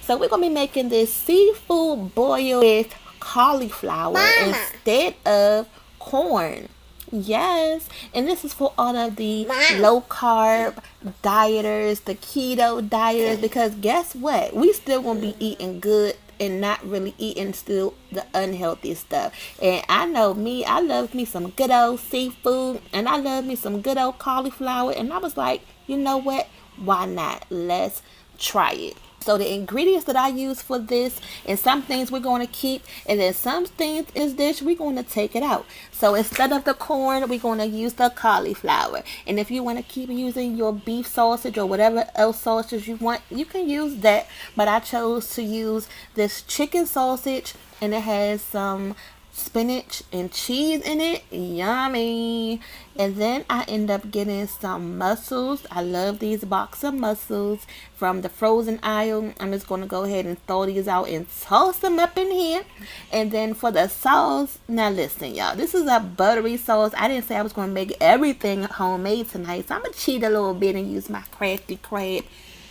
So we're gonna be making this seafood boil with cauliflower instead of corn. Yes, and this is for all of the low carb dieters, the keto dieters, because guess what? We still gonna be eating good and not really eating still the unhealthy stuff. And I know me, I love me some good old seafood and I love me some good old cauliflower. And I was like, you know what? Why not? Let's try it. So the ingredients that I use for this, and some things we're going to keep, and then some things in this dish we're going to take it out. So instead of the corn, we're going to use the cauliflower. And if you want to keep using your beef sausage or whatever else sausage you want, you can use that. But I chose to use this chicken sausage, and it has some spinach and cheese in it. Yummy. And then I end up getting some mussels. I love these box of mussels from the frozen aisle. I'm just going to go ahead and throw these out and toss them up in here. And then for the sauce, now listen y'all, this is a buttery sauce. I didn't say I was going to make everything homemade tonight, so I'm going to cheat a little bit and use my Crafty Crab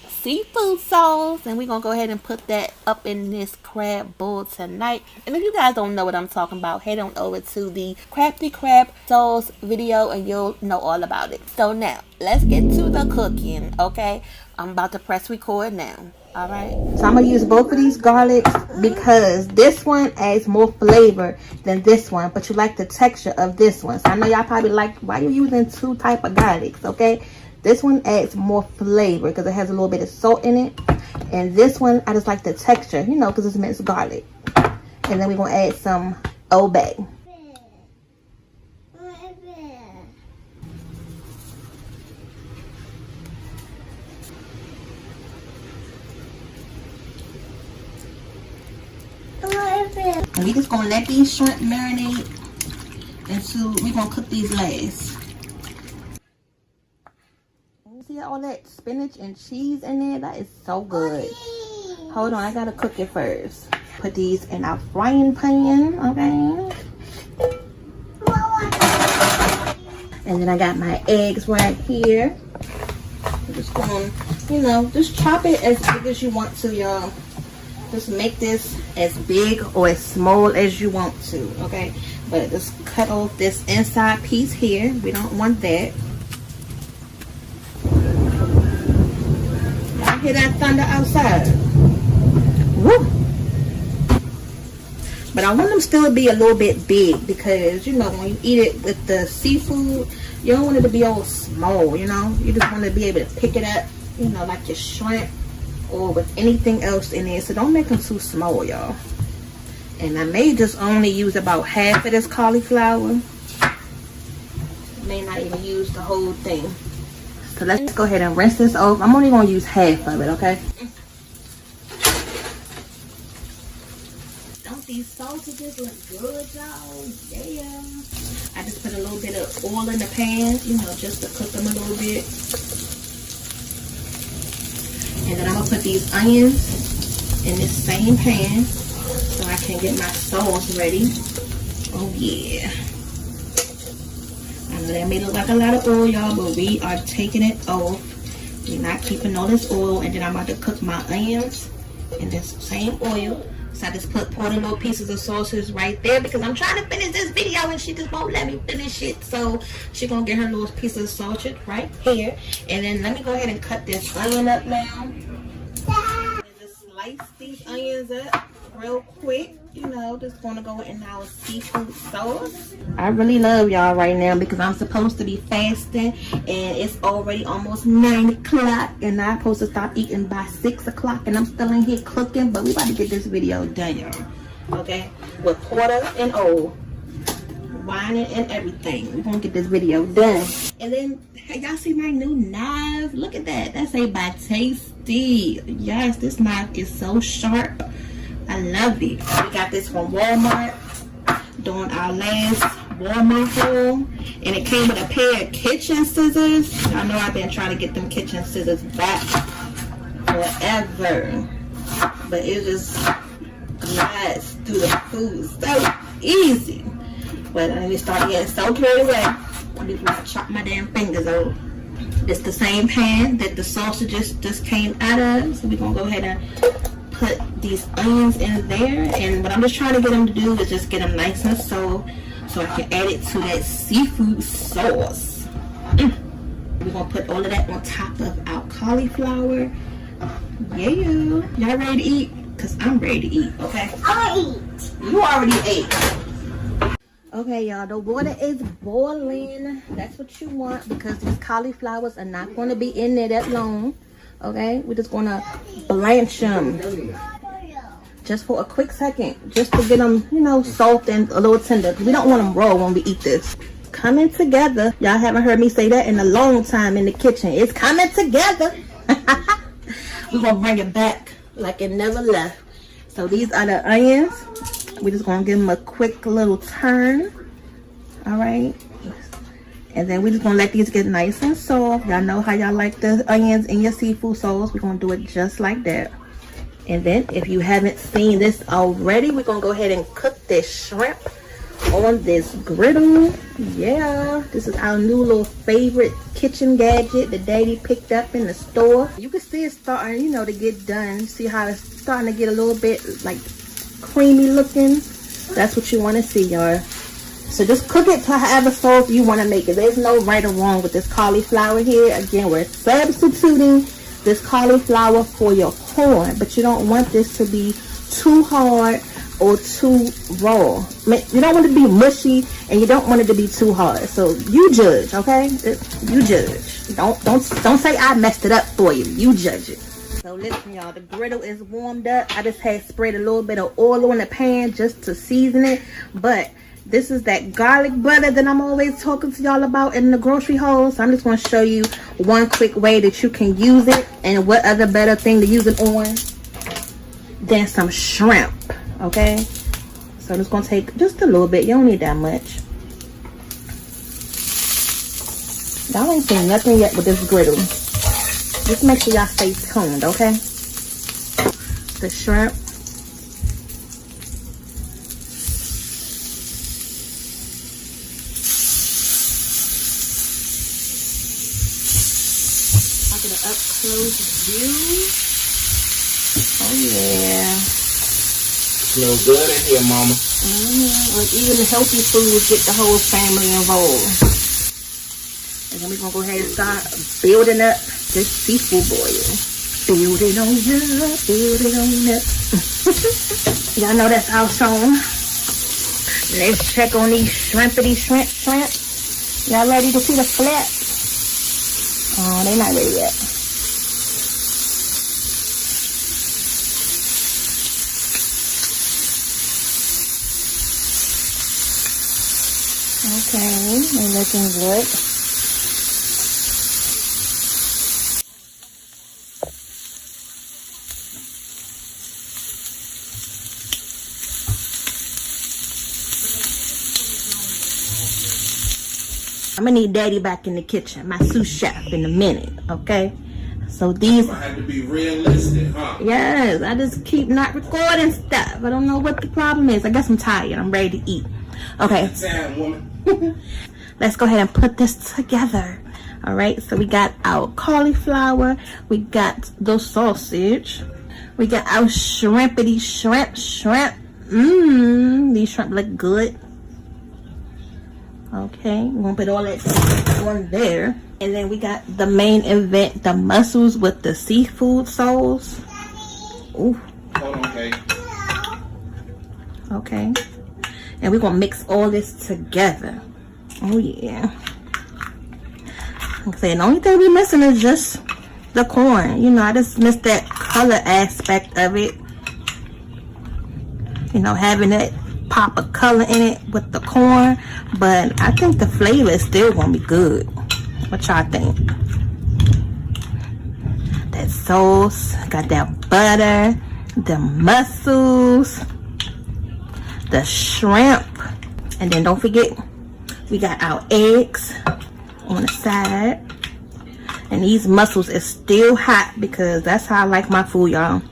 seafood sauce, and we're gonna go ahead and put that up in this crab bowl tonight. And if you guys don't know what I'm talking about, head on over to the Crafty Crab sauce video and you'll know all about it. So now let's get to the cooking. Okay, I'm about to press record now. All right, so I'm gonna use both of these garlics because this one adds more flavor than this one, but you like the texture of this one. So I know y'all probably like, why you using two type of garlics? Okay, this one adds more flavor because it has a little bit of salt in it. And this one, I just like the texture, you know, because it's minced garlic. And then we're going to add some Old Bay. And we're just going to let these shrimp marinate until we're going to cook these last. See all that spinach and cheese in there? That is so good. Hold on, I gotta cook it first. Put these in our frying pan, okay? And then I got my eggs right here. I'm just gonna, you know, just chop it as big as you want to, y'all. Just make this as big or as small as you want to, okay? But just cut off this inside piece here. We don't want that. Hear that thunder outside? Woo! But I want them still to be a little bit big because, you know, when you eat it with the seafood, you don't want it to be all small, you know? You just want to be able to pick it up, you know, like your shrimp or with anything else in there. So don't make them too small, y'all. And I may just only use about half of this cauliflower. May not even use the whole thing. So let's go ahead and rinse this off. I'm only going to use half of it, okay? Don't these sausages look good, y'all? Yeah. I just put a little bit of oil in the pan, you know, just to cook them a little bit. And then I'm going to put these onions in this same pan so I can get my sauce ready. Oh, yeah. I know that may look like a lot of oil, y'all, but we are taking it off. We're not keeping all this oil. And then I'm about to cook my onions in this same oil. So I just poured the little pieces of sausage right there because I'm trying to finish this video and she just won't let me finish it. So she's going to get her little piece of sausage right here. And then let me go ahead and cut this onion up now. And just slice these onions up real quick. You know, just gonna go in our seafood sauce. I really love y'all right now because I'm supposed to be fasting and it's already almost 9 o'clock and I'm supposed to stop eating by 6 o'clock and I'm still in here cooking, but we about to get this video done, y'all. Okay, with quarter and old, whining and everything. We're gonna get this video done. And then y'all see my new knife? Look at that. That's a by Tasty. Yes, this knife is so sharp. I love it. We got this from Walmart during our last Walmart haul. And it came with a pair of kitchen scissors. I know I've been trying to get them kitchen scissors back forever. But it just glides through the food so easy. But let me start getting so carried away. I'm just gonna chop my damn fingers off. It's the same pan that the sausages just came out of. So we're gonna go ahead and put these onions in there, and what I'm just trying to get them to do is just get them nice and so I can add it to that seafood sauce. We're gonna put all of that on top of our cauliflower. Yeah, y'all ready to eat? Cause I'm ready to eat. Okay, I'll eat. You already ate. Okay, y'all, the water is boiling. That's what you want, because these cauliflowers are not going to be in there that long. Okay, we're just gonna blanch them just for a quick second, just to get them, you know, soft and a little tender. We don't want them raw when we eat this. Coming together. Y'all haven't heard me say that in a long time in the kitchen. It's coming together. We're gonna bring it back like it never left. So these are the onions. We're just gonna give them a quick little turn. All right, and then we're just gonna let these get nice and soft. Y'all know how y'all like the onions in your seafood sauce. We're gonna do it just like that. And then if you haven't seen this already, we're gonna go ahead and cook this shrimp on this griddle. Yeah, this is our new little favorite kitchen gadget that Daddy picked up in the store. You can see it's starting, you know, to get done. See how it's starting to get a little bit like creamy looking. That's what you want to see, y'all. So just cook it to however soft you want to make it. There's no right or wrong with this cauliflower here. Again, we're substituting this cauliflower for your corn, but you don't want this to be too hard or too raw. You don't want it to be mushy, and you don't want it to be too hard. So you judge, okay? You judge. Don't say I messed it up for you. You judge it. So listen, y'all, the griddle is warmed up. I just had sprayed a little bit of oil on the pan just to season it. But this is that garlic butter that I'm always talking to y'all about in the grocery haul. So I'm just going to show you one quick way that you can use it, and what other better thing to use it on than some shrimp. Okay, so I'm just going to take just a little bit. You don't need that much. Y'all ain't seen nothing yet with this griddle. Just make sure y'all stay tuned, okay? The shrimp. I'll get an up close view. Oh yeah. Smells good in here, mama. Like even healthy foods get the whole family involved. And then we're gonna go ahead and start building up this seafood boil. Build it on up, build it on up. Y'all know that's our song. Let's check on these shrimpity shrimp. Y'all ready to see the flap? Oh, they not ready yet. Okay, they're looking good. I'm gonna need Daddy back in the kitchen, my sous chef, in a minute, okay? So these... I have to be realistic, huh? Yes, I just keep not recording stuff. I don't know what the problem is. I guess I'm tired. I'm ready to eat. Okay. Time, woman. Let's go ahead and put this together. All right, so we got our cauliflower. We got the sausage. We got our shrimpity shrimp. These shrimp look good. Okay, we're gonna put all that on there. And then we got the main event, the mussels with the seafood sauce. Ooh. Hold on, okay. Okay. And we're gonna mix all this together. Oh yeah. Like I said, the only thing we're missing is just the corn. You know, I just missed that color aspect of it. You know, having that pop of color in it with the corn. But I think the flavor is still gonna be good. What y'all think? That sauce, got that butter, the mussels, the shrimp, and then don't forget we got our eggs on the side. And these mussels is still hot because that's how I like my food, y'all.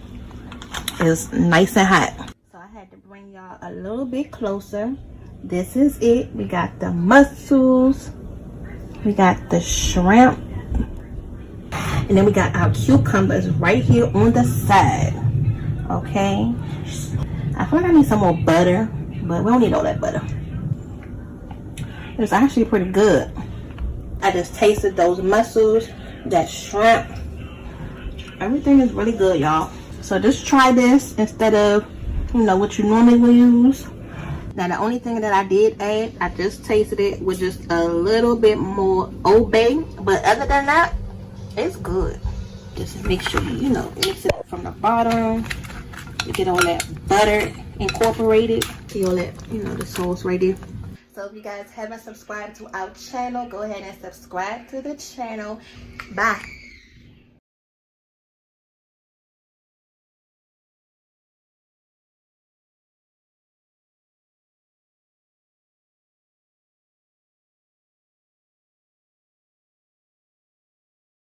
It's nice and hot. So I had to bring y'all a little bit closer. This is it. We got the mussels, we got the shrimp, and then we got our cucumbers right here on the side. Okay. I feel like I need some more butter, but we don't need all that butter. It's actually pretty good. I just tasted those mussels, that shrimp. Everything is really good, y'all. So just try this instead of, you know, what you normally will use. Now the only thing that I did add, I just tasted it with just a little bit more Old Bay. But other than that, it's good. Just make sure you know, mix it up from the bottom. You get all that butter incorporated. See all that, you know, the sauce right there. So if you guys haven't subscribed to our channel, go ahead and subscribe to the channel. Bye.